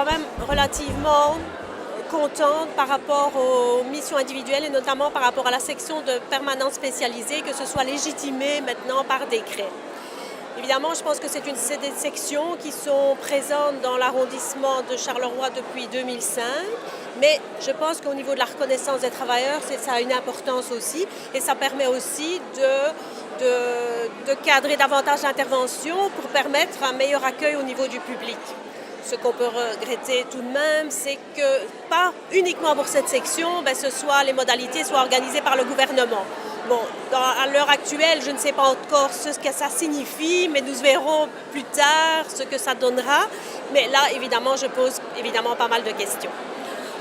quand même relativement contente par rapport aux missions individuelles et notamment par rapport à la section de permanence spécialisée, que ce soit légitimé maintenant par décret. Évidemment, je pense que c'est des sections qui sont présentes dans l'arrondissement de Charleroi depuis 2005, mais je pense qu'au niveau de la reconnaissance des travailleurs, ça a une importance aussi et ça permet aussi de cadrer davantage d'interventions pour permettre un meilleur accueil au niveau du public. Ce qu'on peut regretter tout de même, c'est que pas uniquement pour cette section, les modalités soient organisées par le gouvernement. Bon, à l'heure actuelle, je ne sais pas encore ce que ça signifie, mais nous verrons plus tard ce que ça donnera. Mais là, évidemment, je pose pas mal de questions.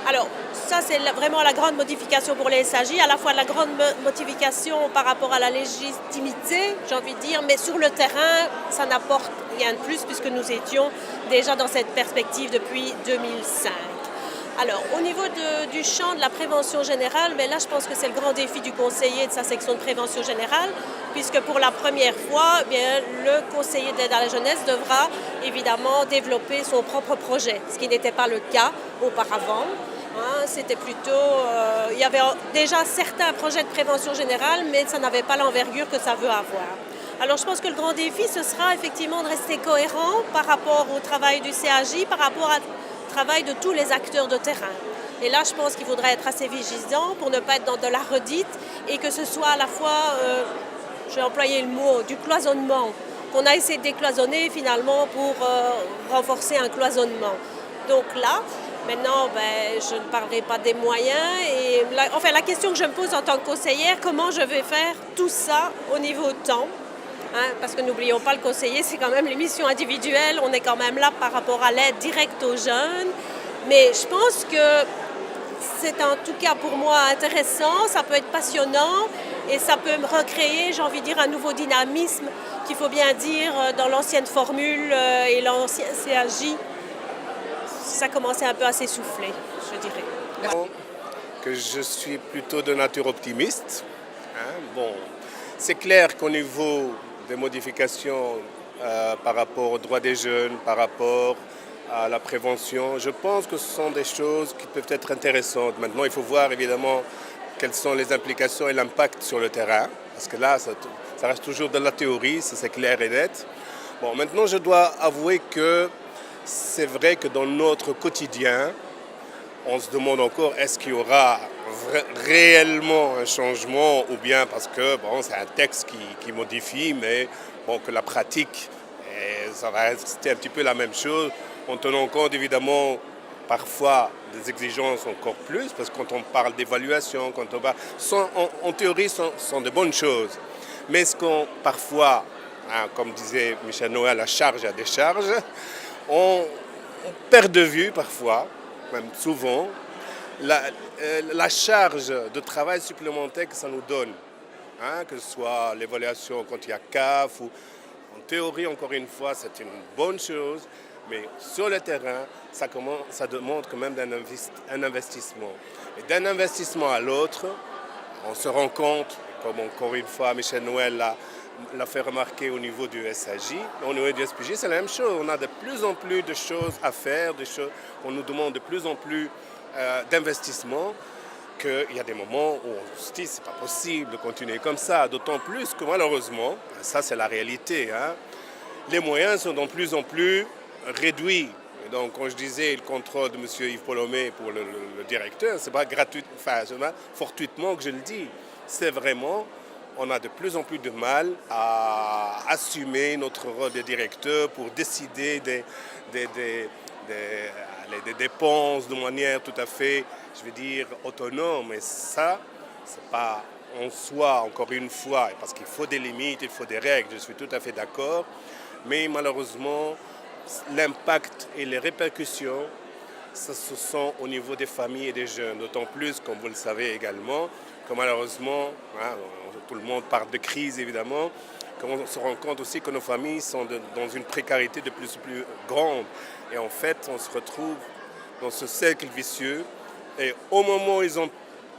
Alors, ça, c'est vraiment la grande modification pour les SAJ, à la fois la grande modification par rapport à la légitimité, j'ai envie de dire, mais sur le terrain, ça n'apporte rien de plus puisque nous étions déjà dans cette perspective depuis 2005. Alors, au niveau du champ de la prévention générale, là, je pense que c'est le grand défi du conseiller de sa section de prévention générale, puisque pour la première fois, le conseiller d'aide à la jeunesse devra évidemment développer son propre projet, ce qui n'était pas le cas auparavant. C'était plutôt... il y avait déjà certains projets de prévention générale, mais ça n'avait pas l'envergure que ça veut avoir. Alors je pense que le grand défi, ce sera effectivement de rester cohérent par rapport au travail du CAJ, par rapport au travail de tous les acteurs de terrain. Et là, je pense qu'il faudrait être assez vigilant pour ne pas être dans de la redite et que ce soit à la fois, je vais employer le mot, du cloisonnement, qu'on a essayé de décloisonner finalement pour renforcer un cloisonnement. Donc là, maintenant, je ne parlerai pas des moyens. Et la question que je me pose en tant que conseillère, comment je vais faire tout ça au niveau temps ? Parce que n'oublions pas, le conseiller, c'est quand même les missions individuelles. On est quand même là par rapport à l'aide directe aux jeunes. Mais je pense que c'est en tout cas pour moi intéressant, ça peut être passionnant et ça peut me recréer, j'ai envie de dire, un nouveau dynamisme qu'il faut bien dire dans l'ancienne formule et l'ancien CAJ. Ça commençait un peu à s'essouffler, je dirais. Que je suis plutôt de nature optimiste. Bon, c'est clair qu'au niveau des modifications par rapport aux droits des jeunes, par rapport à la prévention, je pense que ce sont des choses qui peuvent être intéressantes. Maintenant, il faut voir évidemment quelles sont les implications et l'impact sur le terrain, parce que là, ça reste toujours de la théorie, ça c'est clair et net. Bon, maintenant, je dois avouer que c'est vrai que dans notre quotidien, on se demande encore est-ce qu'il y aura réellement un changement ou bien parce que c'est un texte qui modifie, mais que la pratique, ça va rester un petit peu la même chose, en tenant compte évidemment parfois des exigences encore plus, parce que quand on parle d'évaluation, quand on parle, en théorie, sont de bonnes choses. Mais ce qu'on parfois, comme disait Michel Noël, la charge à décharge, on perd de vue parfois, même souvent, la charge de travail supplémentaire que ça nous donne. Que ce soit l'évaluation quand il y a CAF ou en théorie, encore une fois, c'est une bonne chose, mais sur le terrain, ça demande quand même un investissement. Et d'un investissement à l'autre, on se rend compte, comme encore une fois Michel Noël l'a fait remarquer au niveau du SAJ, au niveau du SPJ, c'est la même chose. On a de plus en plus de choses à faire, on nous demande de plus en plus d'investissement, qu'il y a des moments où on se dit c'est pas possible de continuer comme ça, d'autant plus que malheureusement, ça c'est la réalité, les moyens sont de plus en plus réduits. Et donc quand je disais le contrôle de M. Yves Polomé pour le directeur, c'est pas gratuit, c'est pas fortuitement que je le dis, c'est vraiment on a de plus en plus de mal à assumer notre rôle de directeur pour décider des dépenses de manière tout à fait, je veux dire, autonome. Et ça, c'est pas en soi, encore une fois, parce qu'il faut des limites, il faut des règles, je suis tout à fait d'accord. Mais malheureusement, l'impact et les répercussions, ça se sent au niveau des familles et des jeunes. D'autant plus, comme vous le savez également, que malheureusement, tout le monde parle de crise évidemment, qu'on se rend compte aussi que nos familles sont dans une précarité de plus en plus grande. Et en fait, on se retrouve dans ce cercle vicieux. Et au moment où ils ont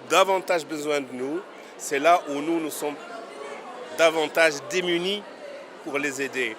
davantage besoin de nous, c'est là où nous sommes davantage démunis pour les aider.